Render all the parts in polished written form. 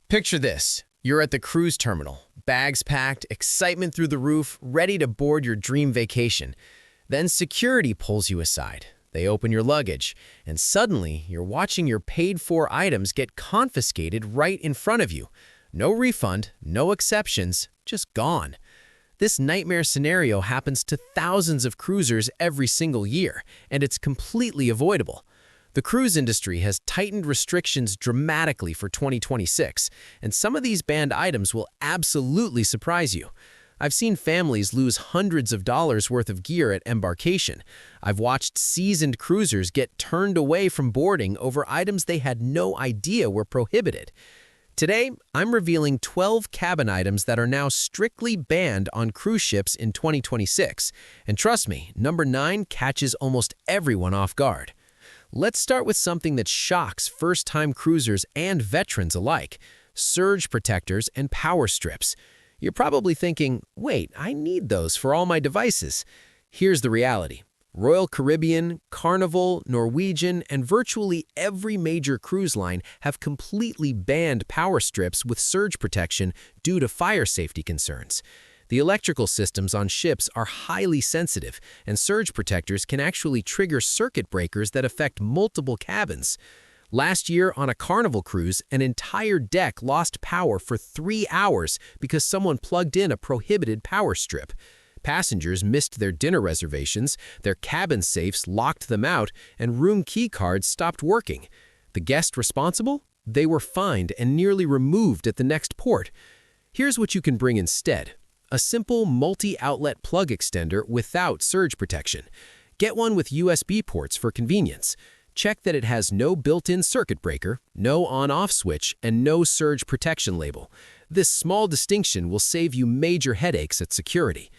Picture this. You're at the cruise terminal, bags packed, excitement through the roof, ready to board your dream vacation. Then security pulls you aside. They open your luggage, and suddenly you're watching your paid-for items get confiscated right in front of you. No refund, no exceptions, just gone. This nightmare scenario happens to thousands of cruisers every single year, and it's completely avoidable. The cruise industry has tightened restrictions dramatically for 2026, and some of these banned items will absolutely surprise you. I've seen families lose hundreds of dollars worth of gear at embarkation. I've watched seasoned cruisers get turned away from boarding over items they had no idea were prohibited. Today, I'm revealing 12 cabin items that are now strictly banned on cruise ships in 2026. And trust me, number 9 catches almost everyone off guard. Let's start with something that shocks first-time cruisers and veterans alike: surge protectors and power strips. You're probably thinking, wait, I need those for all my devices. Here's the reality. Royal Caribbean, Carnival, Norwegian, and virtually every major cruise line have completely banned power strips with surge protection due to fire safety concerns. The electrical systems on ships are highly sensitive, and surge protectors can actually trigger circuit breakers that affect multiple cabins. Last year, on a Carnival cruise, an entire deck lost power for 3 hours because someone plugged in a prohibited power strip. Passengers missed their dinner reservations, their cabin safes locked them out, and room key cards stopped working. The guest responsible? They were fined and nearly removed at the next port. Here's what you can bring instead: a simple multi-outlet plug extender without surge protection. Get one with USB ports for convenience. Check that it has no built-in circuit breaker, no on-off switch, and no surge protection label. This small distinction will save you major headaches at security.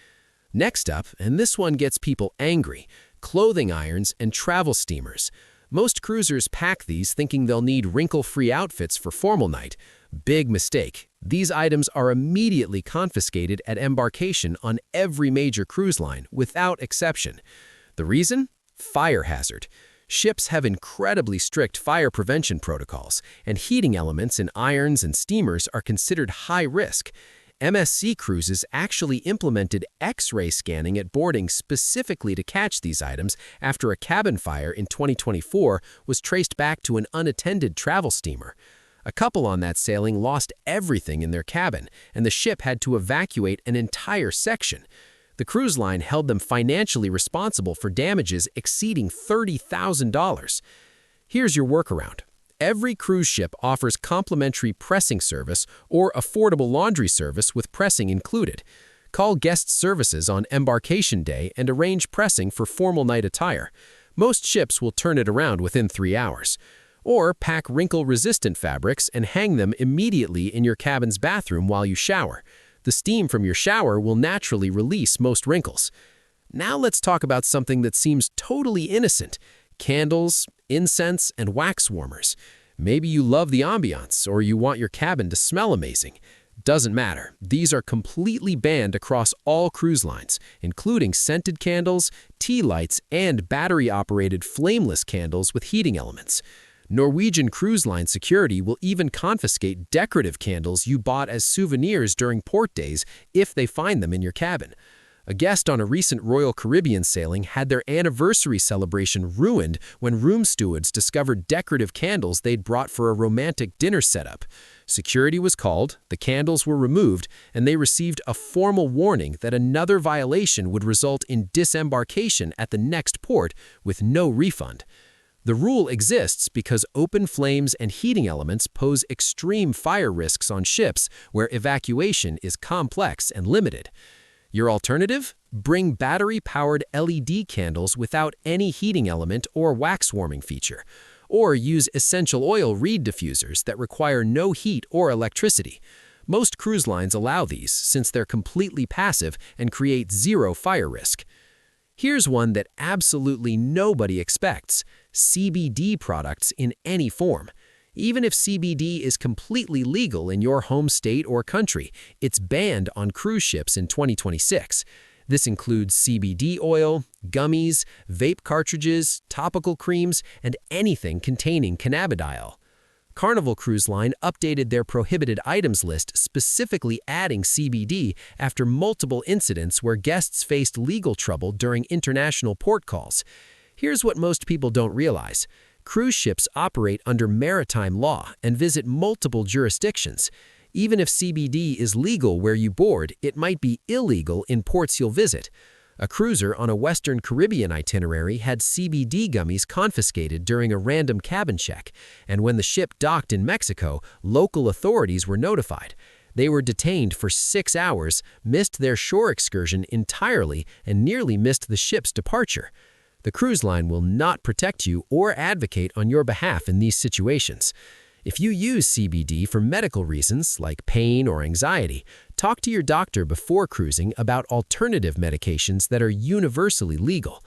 Next up, and this one gets people angry: clothing irons and travel steamers. Most cruisers pack these thinking they'll need wrinkle-free outfits for formal night. Big mistake. These items are immediately confiscated at embarkation on every major cruise line, without exception. The reason? Fire hazard. Ships have incredibly strict fire prevention protocols, and heating elements in irons and steamers are considered high risk. MSC Cruises actually implemented X-ray scanning at boarding specifically to catch these items after a cabin fire in 2024 was traced back to an unattended travel steamer. A couple on that sailing lost everything in their cabin, and the ship had to evacuate an entire section. The cruise line held them financially responsible for damages exceeding $30,000. Here's your workaround. Every cruise ship offers complimentary pressing service or affordable laundry service with pressing included. Call guest services on embarkation day and arrange pressing for formal night attire. Most ships will turn it around within 3 hours. Or pack wrinkle-resistant fabrics and hang them immediately in your cabin's bathroom while you shower. The steam from your shower will naturally release most wrinkles. Now let's talk about something that seems totally innocent: candles, incense, and wax warmers. Maybe you love the ambiance, or you want your cabin to smell amazing. Doesn't matter. These are completely banned across all cruise lines, including scented candles, tea lights, and battery-operated flameless candles with heating elements. Norwegian Cruise Line security will even confiscate decorative candles you bought as souvenirs during port days if they find them in your cabin. A guest on a recent Royal Caribbean sailing had their anniversary celebration ruined when room stewards discovered decorative candles they'd brought for a romantic dinner setup. Security was called, the candles were removed, and they received a formal warning that another violation would result in disembarkation at the next port with no refund. The rule exists because open flames and heating elements pose extreme fire risks on ships where evacuation is complex and limited. Your alternative? Bring battery-powered LED candles without any heating element or wax warming feature. Or use essential oil reed diffusers that require no heat or electricity. Most cruise lines allow these since they're completely passive and create zero fire risk. Here's one that absolutely nobody expects: CBD products in any form. Even if CBD is completely legal in your home state or country, it's banned on cruise ships in 2026. This includes CBD oil, gummies, vape cartridges, topical creams, and anything containing cannabidiol. Carnival Cruise Line updated their prohibited items list, specifically adding CBD after multiple incidents where guests faced legal trouble during international port calls. Here's what most people don't realize. Cruise ships operate under maritime law and visit multiple jurisdictions. Even if CBD is legal where you board, it might be illegal in ports you'll visit. A cruiser on a Western Caribbean itinerary had CBD gummies confiscated during a random cabin check, and when the ship docked in Mexico, local authorities were notified. They were detained for 6 hours, missed their shore excursion entirely, and nearly missed the ship's departure. The cruise line will not protect you or advocate on your behalf in these situations. If you use CBD for medical reasons like pain or anxiety, talk to your doctor before cruising about alternative medications that are universally legal.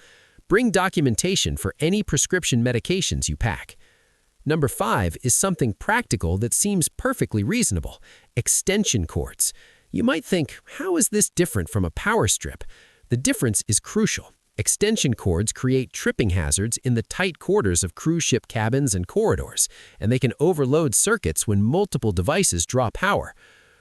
Bring documentation for any prescription medications you pack. Number 5 is something practical that seems perfectly reasonable: extension cords. You might think, how is this different from a power strip? The difference is crucial. Extension cords create tripping hazards in the tight quarters of cruise ship cabins and corridors, and they can overload circuits when multiple devices draw power.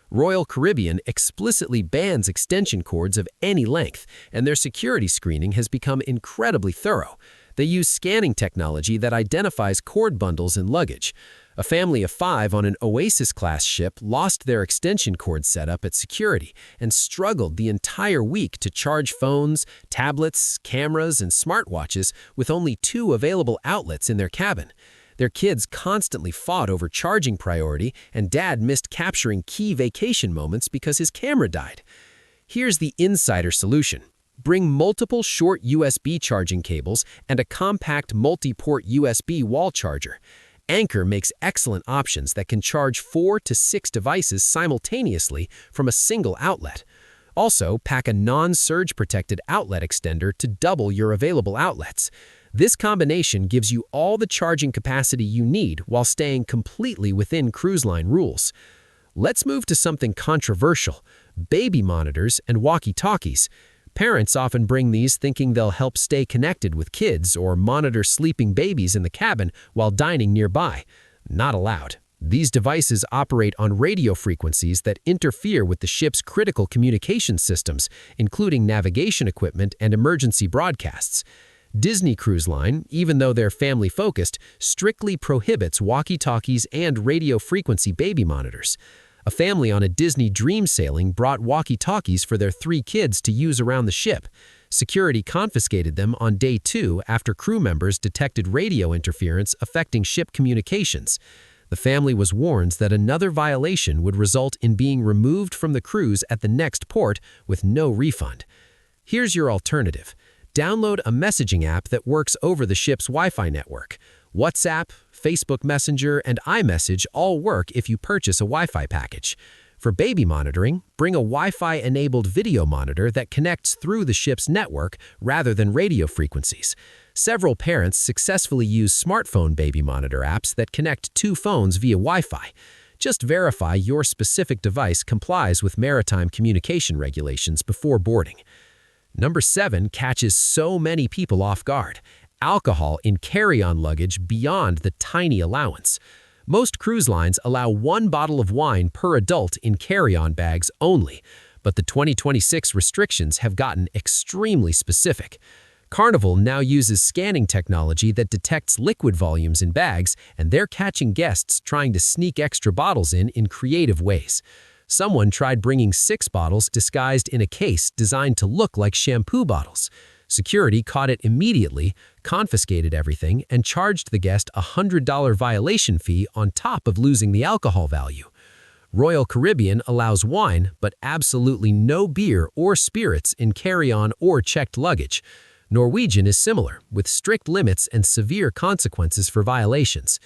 Royal Caribbean explicitly bans extension cords of any length, and their security screening has become incredibly thorough. They use scanning technology that identifies cord bundles in luggage. A family of 5 on an Oasis-class ship lost their extension cord setup at security and struggled the entire week to charge phones, tablets, cameras, and smartwatches with only 2 available outlets in their cabin. Their kids constantly fought over charging priority, and Dad missed capturing key vacation moments because his camera died. Here's the insider solution. Bring multiple short USB charging cables and a compact multi-port USB wall charger. Anchor makes excellent options that can charge 4 to 6 devices simultaneously from a single outlet. Also, pack a non-surge protected outlet extender to double your available outlets. This combination gives you all the charging capacity you need while staying completely within cruise line rules. Let's move to something controversial: baby monitors and walkie-talkies. Parents often bring these thinking they'll help stay connected with kids or monitor sleeping babies in the cabin while dining nearby. Not allowed. These devices operate on radio frequencies that interfere with the ship's critical communication systems, including navigation equipment and emergency broadcasts. Disney Cruise Line, even though they're family-focused, strictly prohibits walkie-talkies and radio frequency baby monitors. A family on a Disney Dream sailing brought walkie-talkies for their 3 kids to use around the ship. Security confiscated them on day 2 after crew members detected radio interference affecting ship communications. The family was warned that another violation would result in being removed from the cruise at the next port with no refund. Here's your alternative. Download a messaging app that works over the ship's Wi-Fi network. WhatsApp, Facebook Messenger, and iMessage all work if you purchase a Wi-Fi package. For baby monitoring, bring a Wi-Fi-enabled video monitor that connects through the ship's network rather than radio frequencies. Several parents successfully use smartphone baby monitor apps that connect 2 phones via Wi-Fi. Just verify your specific device complies with maritime communication regulations before boarding. Number 7 catches so many people off guard: alcohol in carry-on luggage beyond the tiny allowance. Most cruise lines allow 1 bottle of wine per adult in carry-on bags only, but the 2026 restrictions have gotten extremely specific. Carnival now uses scanning technology that detects liquid volumes in bags, and they're catching guests trying to sneak extra bottles in creative ways. Someone tried bringing 6 bottles disguised in a case designed to look like shampoo bottles. Security caught it immediately, confiscated everything, and charged the guest a $100 violation fee on top of losing the alcohol value. Royal Caribbean allows wine, but absolutely no beer or spirits in carry-on or checked luggage. Norwegian is similar, with strict limits and severe consequences for violations.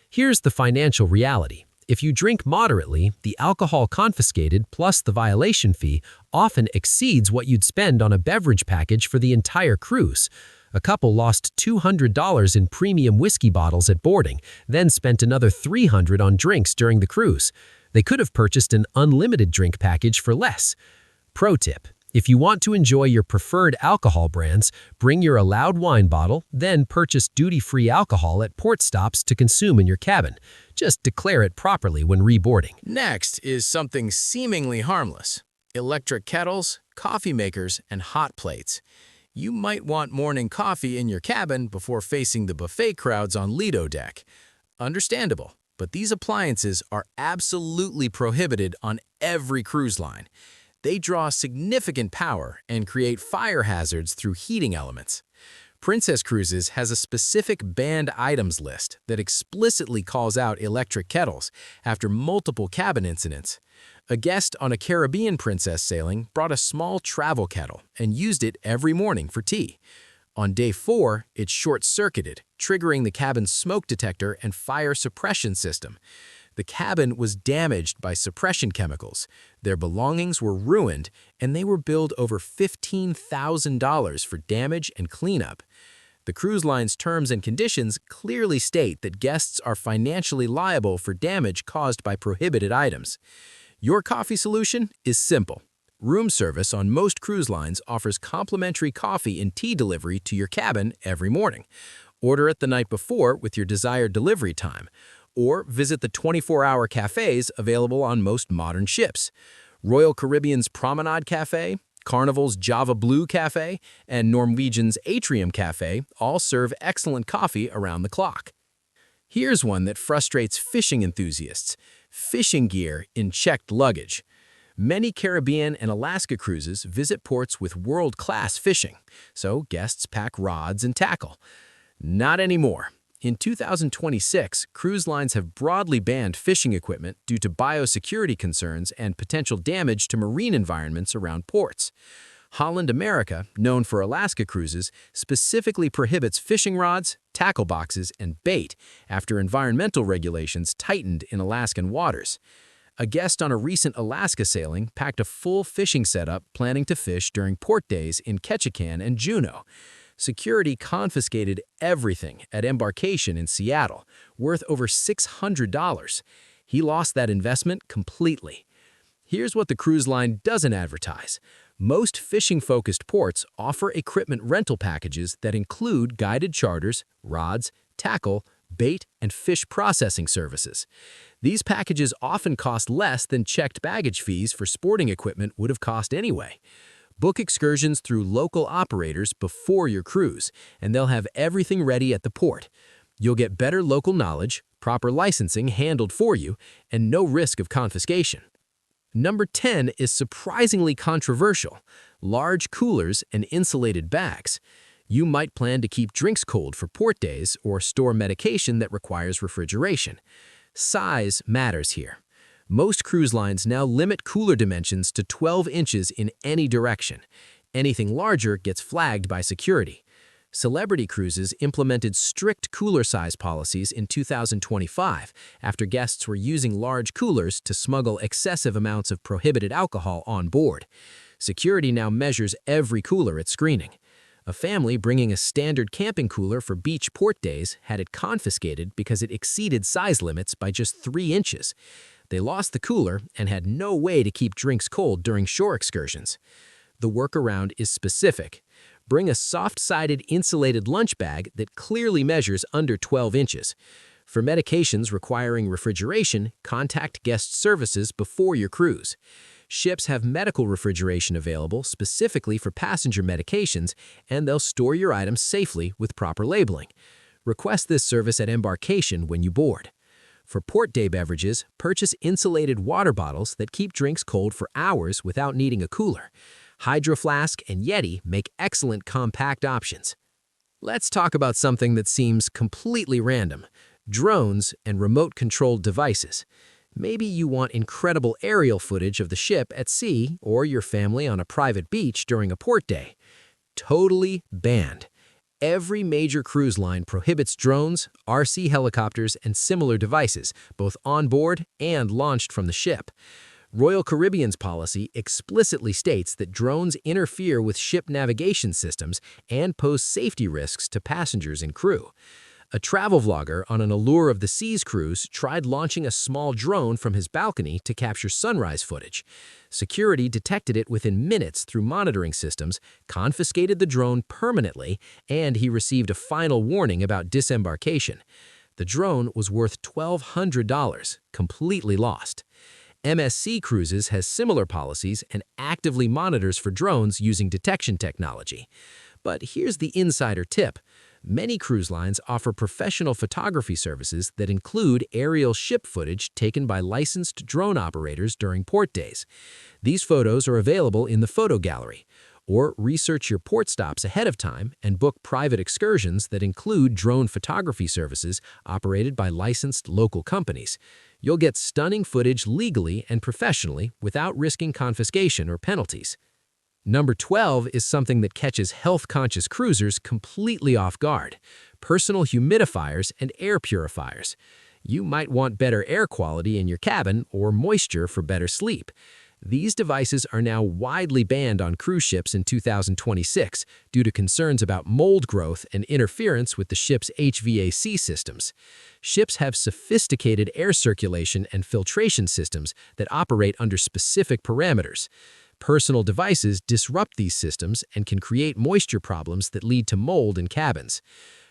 Here's the financial reality. If you drink moderately, the alcohol confiscated plus the violation fee often exceeds what you'd spend on a beverage package for the entire cruise. A couple lost $200 in premium whiskey bottles at boarding, then spent another $300 on drinks during the cruise. They could have purchased an unlimited drink package for less. Pro tip: If you want to enjoy your preferred alcohol brands, bring your allowed wine bottle, then purchase duty-free alcohol at port stops to consume in your cabin. Just declare it properly when reboarding. Next is something seemingly harmless: electric kettles, coffee makers, and hot plates. You might want morning coffee in your cabin before facing the buffet crowds on Lido deck. Understandable, but these appliances are absolutely prohibited on every cruise line. They draw significant power and create fire hazards through heating elements. Princess Cruises has a specific banned items list that explicitly calls out electric kettles after multiple cabin incidents. A guest on a Caribbean Princess sailing brought a small travel kettle and used it every morning for tea. On day 4, it short-circuited, triggering the cabin's smoke detector and fire suppression system. The cabin was damaged by suppression chemicals, their belongings were ruined, and they were billed over $15,000 for damage and cleanup. The cruise line's terms and conditions clearly state that guests are financially liable for damage caused by prohibited items. Your coffee solution is simple. Room service on most cruise lines offers complimentary coffee and tea delivery to your cabin every morning. Order it the night before with your desired delivery time, or visit the 24-hour cafes available on most modern ships. Royal Caribbean's Promenade Cafe, Carnival's Java Blue Cafe, and Norwegian's Atrium Cafe all serve excellent coffee around the clock. Here's one that frustrates fishing enthusiasts: fishing gear in checked luggage. Many Caribbean and Alaska cruises visit ports with world-class fishing, so guests pack rods and tackle. Not anymore. In 2026, cruise lines have broadly banned fishing equipment due to biosecurity concerns and potential damage to marine environments around ports. Holland America, known for Alaska cruises, specifically prohibits fishing rods, tackle boxes, and bait after environmental regulations tightened in Alaskan waters. A guest on a recent Alaska sailing packed a full fishing setup planning to fish during port days in Ketchikan and Juneau. Security confiscated everything at embarkation in Seattle, worth over $600. He lost that investment completely. Here's what the cruise line doesn't advertise. Most fishing-focused ports offer equipment rental packages that include guided charters, rods, tackle, bait, and fish processing services. These packages often cost less than checked baggage fees for sporting equipment would have cost anyway. Book excursions through local operators before your cruise, and they'll have everything ready at the port. You'll get better local knowledge, proper licensing handled for you, and no risk of confiscation. Number 10 is surprisingly controversial: large coolers and insulated bags. You might plan to keep drinks cold for port days or store medication that requires refrigeration. Size matters here. Most cruise lines now limit cooler dimensions to 12 inches in any direction. Anything larger gets flagged by security. Celebrity Cruises implemented strict cooler size policies in 2025 after guests were using large coolers to smuggle excessive amounts of prohibited alcohol on board. Security now measures every cooler at screening. A family bringing a standard camping cooler for beach port days had it confiscated because it exceeded size limits by just 3 inches. They lost the cooler and had no way to keep drinks cold during shore excursions. The workaround is specific. Bring a soft-sided insulated lunch bag that clearly measures under 12 inches. For medications requiring refrigeration, contact guest services before your cruise. Ships have medical refrigeration available specifically for passenger medications, and they'll store your items safely with proper labeling. Request this service at embarkation when you board. For port day beverages, purchase insulated water bottles that keep drinks cold for hours without needing a cooler. Hydro Flask and Yeti make excellent compact options. Let's talk about something that seems completely random: drones and remote-controlled devices. Maybe you want incredible aerial footage of the ship at sea or your family on a private beach during a port day. Totally banned. Every major cruise line prohibits drones, RC helicopters, and similar devices, both on board and launched from the ship. Royal Caribbean's policy explicitly states that drones interfere with ship navigation systems and pose safety risks to passengers and crew. A travel vlogger on an Allure of the Seas cruise tried launching a small drone from his balcony to capture sunrise footage. Security detected it within minutes through monitoring systems, confiscated the drone permanently, and he received a final warning about disembarkation. The drone was worth $1,200, completely lost. MSC Cruises has similar policies and actively monitors for drones using detection technology. But here's the insider tip. Many cruise lines offer professional photography services that include aerial ship footage taken by licensed drone operators during port days. These photos are available in the photo gallery. Or research your port stops ahead of time and book private excursions that include drone photography services operated by licensed local companies. You'll get stunning footage legally and professionally without risking confiscation or penalties. Number 12 is something that catches health-conscious cruisers completely off guard: personal humidifiers and air purifiers. You might want better air quality in your cabin or moisture for better sleep. These devices are now widely banned on cruise ships in 2026 due to concerns about mold growth and interference with the ship's HVAC systems. Ships have sophisticated air circulation and filtration systems that operate under specific parameters. Personal devices disrupt these systems and can create moisture problems that lead to mold in cabins.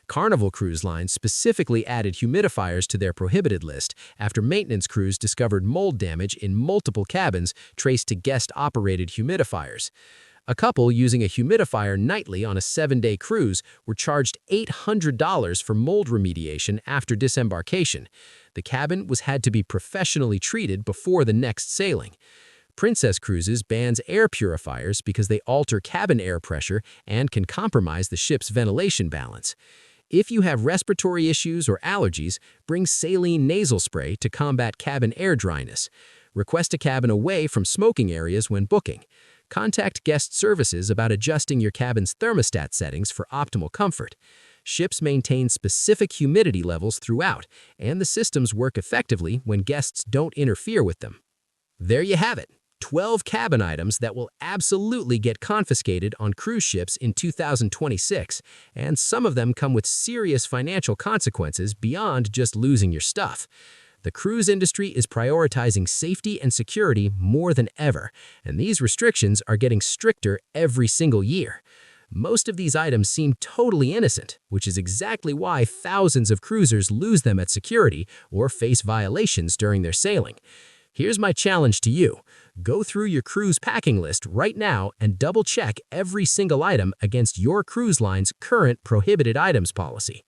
Carnival Cruise Line specifically added humidifiers to their prohibited list after maintenance crews discovered mold damage in multiple cabins traced to guest-operated humidifiers. A couple using a humidifier nightly on a 7-day cruise were charged $800 for mold remediation after disembarkation. The cabin had to be professionally treated before the next sailing. Princess Cruises bans air purifiers because they alter cabin air pressure and can compromise the ship's ventilation balance. If you have respiratory issues or allergies, bring saline nasal spray to combat cabin air dryness. Request a cabin away from smoking areas when booking. Contact guest services about adjusting your cabin's thermostat settings for optimal comfort. Ships maintain specific humidity levels throughout, and the systems work effectively when guests don't interfere with them. There you have it. 12 cabin items that will absolutely get confiscated on cruise ships in 2026, and some of them come with serious financial consequences beyond just losing your stuff. The cruise industry is prioritizing safety and security more than ever, and these restrictions are getting stricter every single year. Most of these items seem totally innocent, which is exactly why thousands of cruisers lose them at security or face violations during their sailing. Here's my challenge to you. Go through your cruise packing list right now and double-check every single item against your cruise line's current prohibited items policy.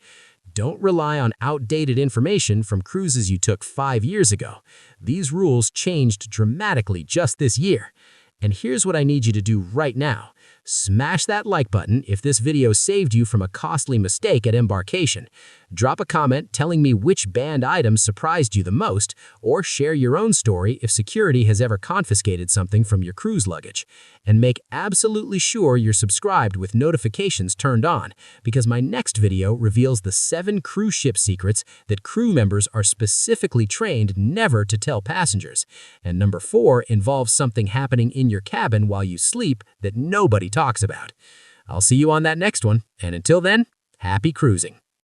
Don't rely on outdated information from cruises you took 5 years ago. These rules changed dramatically just this year. And here's what I need you to do right now. Smash that like button if this video saved you from a costly mistake at embarkation. Drop a comment telling me which banned items surprised you the most, or share your own story if security has ever confiscated something from your cruise luggage. And make absolutely sure you're subscribed with notifications turned on, because my next video reveals the 7 cruise ship secrets that crew members are specifically trained never to tell passengers. And number 4 involves something happening in your cabin while you sleep that nobody talks about. I'll see you on that next one, and until then, happy cruising.